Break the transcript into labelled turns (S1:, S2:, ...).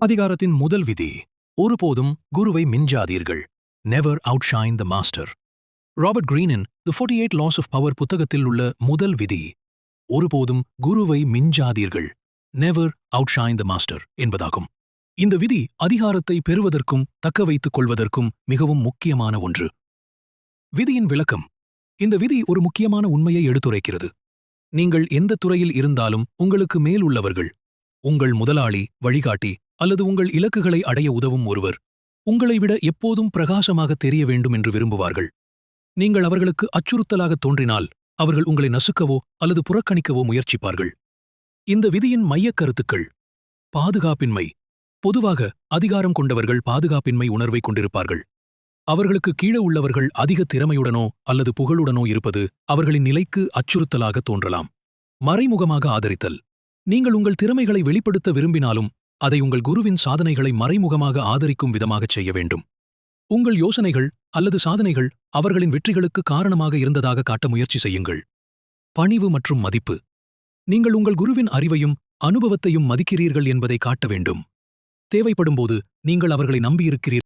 S1: அதிகாரத்தின் முதல் விதி ஒருபோதும் குருவை மிஞ்சாதீர்கள். Never outshine the master. Robert கிரீனின் தி 48 லாஸ் ஆஃப் பவர் புத்தகத்தில் உள்ள முதல் விதி ஒருபோதும் குருவை மிஞ்சாதீர்கள். நெவர் அவுட்ஷைன் த மாஸ்டர் என்பதாகும். இந்த விதி அதிகாரத்தை பெறுவதற்கும் தக்க வைத்துக் கொள்வதற்கும் மிகவும் முக்கியமான ஒன்று. விதியின் விளக்கம். இந்த விதி ஒரு முக்கியமான உண்மையை எடுத்துரைக்கிறது. நீங்கள் எந்த துறையில் இருந்தாலும் உங்களுக்கு மேல் உள்ளவர்கள், உங்கள் முதலாளி, வழிகாட்டி அல்லது உங்கள் இலக்குகளை அடைய உதவும் ஒருவர் உங்களை விட எப்போதும் பிரகாசமாக தெரிய வேண்டும் என்று விரும்புவார்கள். நீங்கள் அவர்களுக்கு அச்சுறுத்தலாக தோன்றினால் அவர்கள் உங்களை நசுக்கவோ அல்லது புறக்கணிக்கவோ முயற்சிப்பார்கள். இந்த விதியின் மையக் கருத்துக்கள். பாதுகாப்பின்மை. பொதுவாக அதிகாரம் கொண்டவர்கள் பாதுகாப்பின்மை உணர்வை கொண்டிருப்பார்கள். அவர்களுக்கு கீழே உள்ளவர்கள் அதிக திறமையுடனோ அல்லது புகழுடனோ இருப்பது அவர்களின் நிலைக்கு அச்சுறுத்தலாக தோன்றலாம். மறைமுகமாக ஆதரித்தல். நீங்கள் உங்கள் திறமைகளை வெளிப்படுத்த விரும்பினாலும் அதை உங்கள் குருவின் சாதனைகளை மறைமுகமாக ஆதரிக்கும் விதமாகச் செய்ய வேண்டும். உங்கள் யோசனைகள் அல்லது சாதனைகள் அவர்களின் வெற்றிகளுக்கு காரணமாக இருந்ததாக காட்ட முயற்சி செய்யுங்கள். பணிவு மற்றும் மதிப்பு. நீங்கள் உங்கள் குருவின் அறிவையும் அனுபவத்தையும் மதிக்கிறீர்கள் என்பதை காட்ட வேண்டும். தேவைப்படும்போது நீங்கள் அவர்களை நம்பியிருக்கிறீர்கள்